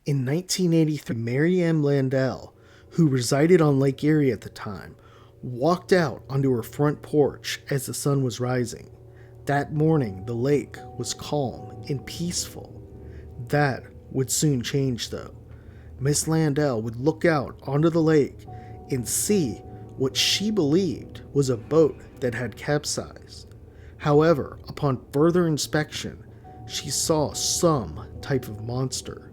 In 1983, Mary M. Landell, who resided on Lake Erie at the time, walked out onto her front porch as the sun was rising. That morning, the lake was calm and peaceful. That would soon change, though. Miss Landell would look out onto the lake and see what she believed was a boat that had capsized. However, upon further inspection, she saw some type of monster.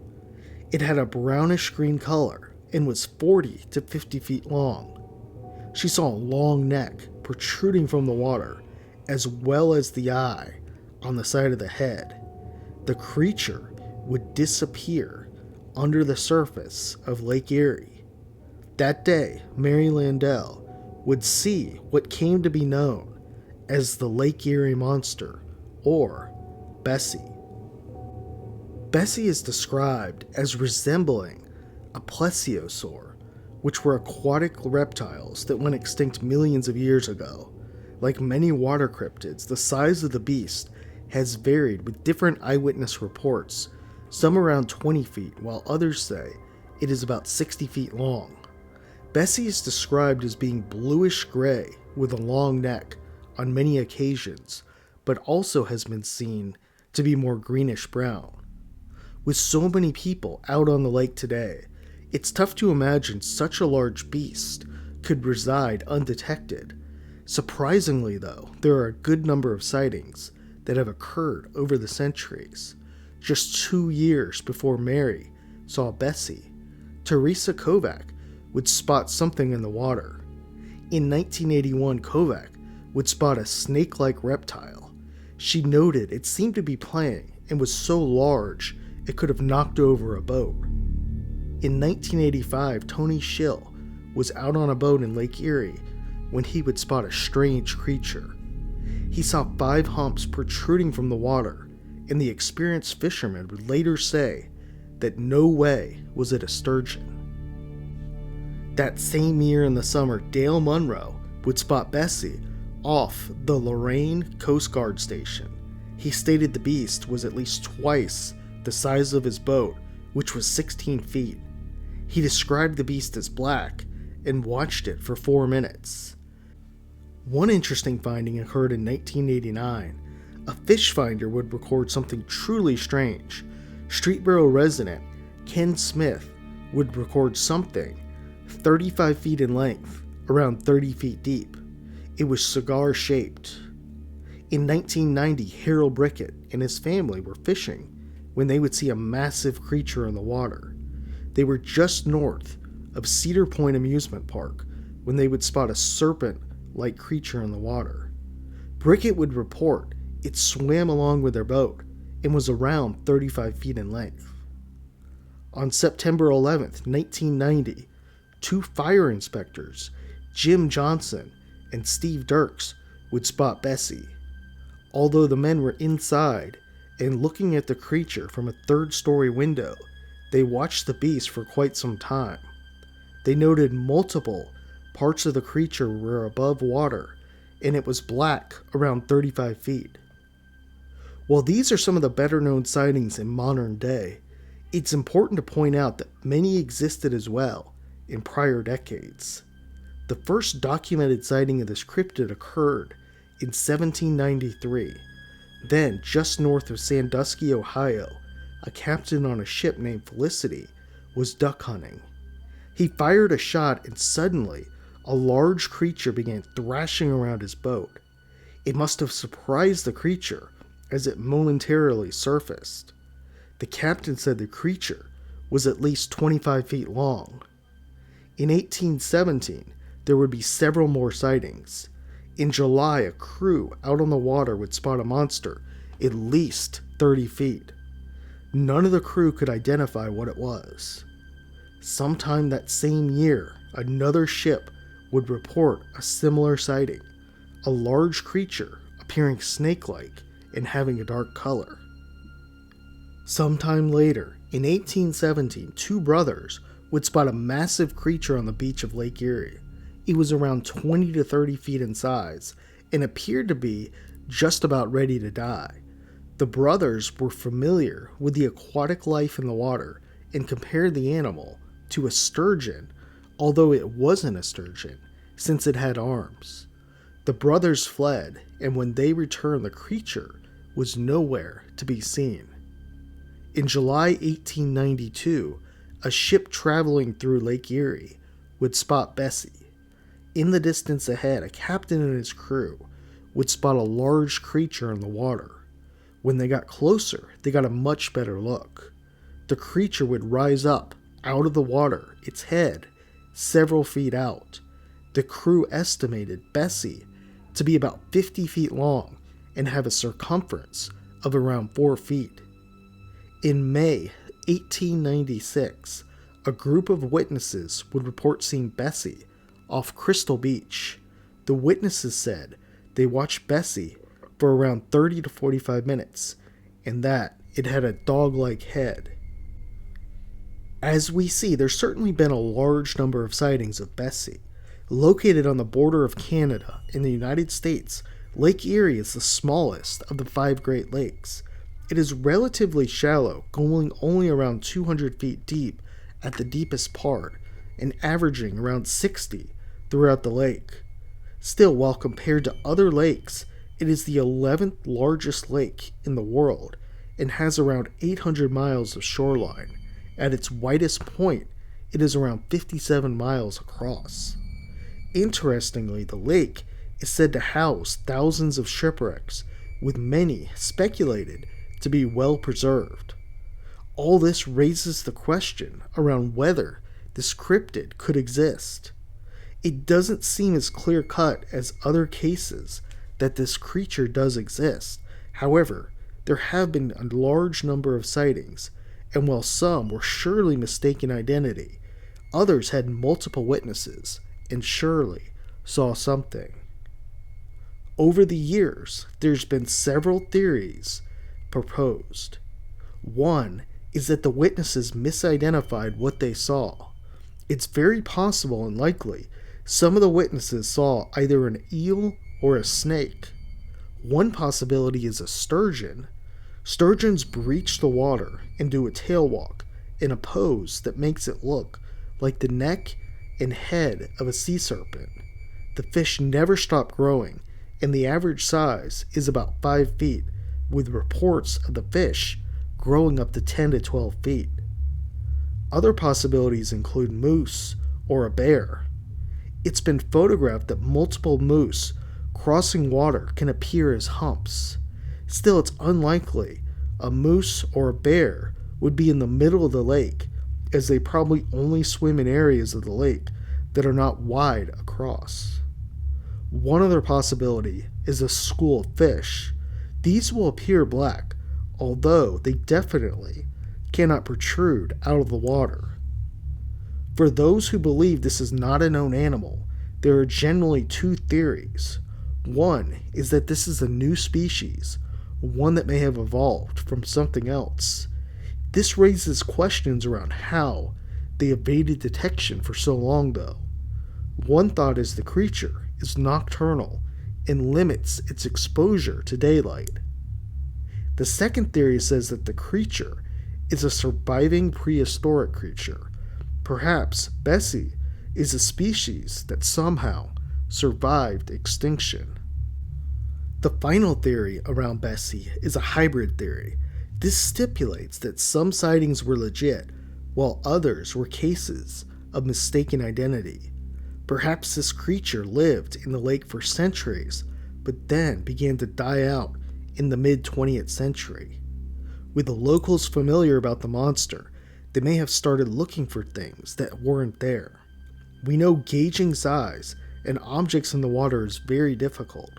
It had a brownish green color and was 40 to 50 feet long. She saw a long neck protruding from the water, as well as the eye on the side of the head. The creature would disappear under the surface of Lake Erie. That day, Mary Landell would see what came to be known as the Lake Erie Monster, or Bessie. Bessie is described as resembling a plesiosaur, which were aquatic reptiles that went extinct millions of years ago. Like many water cryptids, the size of the beast has varied with different eyewitness reports, some around 20 feet, while others say it is about 60 feet long. Bessie is described as being bluish gray with a long neck on many occasions, but also has been seen to be more greenish brown. With so many people out on the lake today, it's tough to imagine such a large beast could reside undetected. Surprisingly, though, there are a good number of sightings that have occurred over the centuries. Just 2 years before Mary saw Bessie, Teresa Kovac would spot something in the water. In 1981, Kovac would spot a snake-like reptile. She noted it seemed to be playing and was so large it could have knocked over a boat. In 1985, Tony Schill was out on a boat in Lake Erie when he would spot a strange creature. He saw 5 humps protruding from the water, and the experienced fisherman would later say that no way was it a sturgeon. That same year in the summer, Dale Munro would spot Bessie off the Lorraine Coast Guard station. He stated the beast was at least twice the size of his boat, which was 16 feet. He described the beast as black and watched it for 4 minutes. One interesting finding occurred in 1989. A fish finder would record something truly strange. Streetboro resident Ken Smith would record something 35 feet in length, around 30 feet deep. It was cigar-shaped. In 1990, Harold Brickett and his family were fishing when they would see a massive creature in the water. They were just north of Cedar Point Amusement Park when they would spot a serpent-like creature in the water. Brickett would report it swam along with their boat and was around 35 feet in length. On September 11th, 1990, 2 fire inspectors, Jim Johnson and Steve Dirks, would spot Bessie. Although the men were inside and looking at the creature from a 3rd-story window, they watched the beast for quite some time. They noted multiple parts of the creature were above water, and it was black around 35 feet. While these are some of the better-known sightings in modern day, it's important to point out that many existed as well in prior decades. The first documented sighting of this cryptid occurred in 1793. Then, just north of Sandusky, Ohio, a captain on a ship named Felicity was duck hunting. He fired a shot and suddenly, a large creature began thrashing around his boat. It must have surprised the creature as it momentarily surfaced. The captain said the creature was at least 25 feet long. In 1817, there would be several more sightings. In July, a crew out on the water would spot a monster at least 30 feet. None of the crew could identify what it was. Sometime that same year, another ship would report a similar sighting, a large creature appearing snake-like and having a dark color. Sometime later, in 1817, 2 brothers would spot a massive creature on the beach of Lake Erie. It was around 20 to 30 feet in size and appeared to be just about ready to die. The brothers were familiar with the aquatic life in the water and compared the animal to a sturgeon, although it wasn't a sturgeon, since it had arms. The brothers fled, and when they returned, the creature was nowhere to be seen. In July 1892, a ship traveling through Lake Erie would spot Bessie. In the distance ahead, a captain and his crew would spot a large creature in the water. When they got closer, they got a much better look. The creature would rise up out of the water, its head several feet out. The crew estimated Bessie to be about 50 feet long and have a circumference of around 4 feet. In May 1896, a group of witnesses would report seeing Bessie off Crystal Beach. The witnesses said they watched Bessie for around 30 to 45 minutes, and that it had a dog-like head. As we see, there's certainly been a large number of sightings of Bessie. Located on the border of Canada and the United States, Lake Erie is the smallest of the 5 Great Lakes. It is relatively shallow, going only around 200 feet deep at the deepest part, and averaging around 60 throughout the lake. Still, while compared to other lakes, it is the 11th largest lake in the world and has around 800 miles of shoreline. At its widest point, it is around 57 miles across. Interestingly, the lake is said to house thousands of shipwrecks, with many speculated to be well preserved. All this raises the question around whether this cryptid could exist. It doesn't seem as clear-cut as other cases that this creature does exist. However, there have been a large number of sightings, and while some were surely mistaken identity, others had multiple witnesses and surely saw something. Over the years, there's been several theories proposed. One is that the witnesses misidentified what they saw. It's very possible and likely some of the witnesses saw either an eel or a snake. One possibility is a sturgeon. Sturgeons breach the water and do a tail walk in a pose that makes it look like the neck and head of a sea serpent. The fish never stop growing, and the average size is about 5 feet, with reports of the fish growing up to 10 to 12 feet. Other possibilities include moose or a bear. It's been photographed that multiple moose crossing water can appear as humps. Still, it's unlikely a moose or a bear would be in the middle of the lake, as they probably only swim in areas of the lake that are not wide across. One other possibility is a school of fish. These will appear black, although they definitely cannot protrude out of the water. For those who believe this is not a known animal, there are generally 2 theories. One is that this is a new species, one that may have evolved from something else. This raises questions around how they evaded detection for so long, though. One thought is the creature is nocturnal and limits its exposure to daylight. The second theory says that the creature is a surviving prehistoric creature. Perhaps Bessie is a species that somehow survived extinction. The final theory around Bessie is a hybrid theory. This stipulates that some sightings were legit, while others were cases of mistaken identity. Perhaps this creature lived in the lake for centuries, but then began to die out in the mid-20th century. With the locals familiar about the monster, they may have started looking for things that weren't there. We know gauging size and objects in the water is very difficult.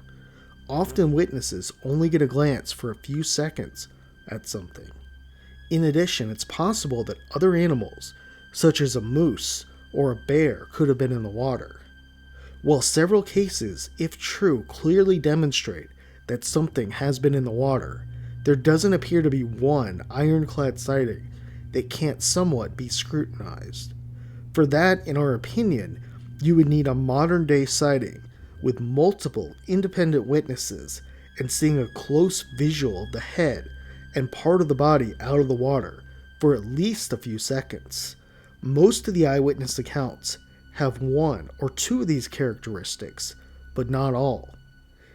Often witnesses only get a glance for a few seconds at something. In addition, it's possible that other animals, such as a moose or a bear, could have been in the water. While several cases, if true, clearly demonstrate that something has been in the water, there doesn't appear to be one ironclad sighting that can't somewhat be scrutinized. For that, in our opinion, you would need a modern-day sighting with multiple independent witnesses and seeing a close visual of the head and part of the body out of the water for at least a few seconds. Most of the eyewitness accounts have one or two of these characteristics, but not all.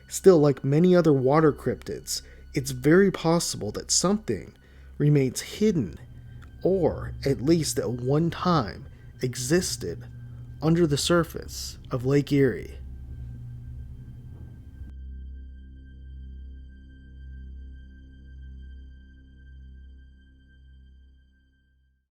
Still, like many other water cryptids, it's very possible that something remains hidden, or at least at one time existed under the surface of Lake Erie.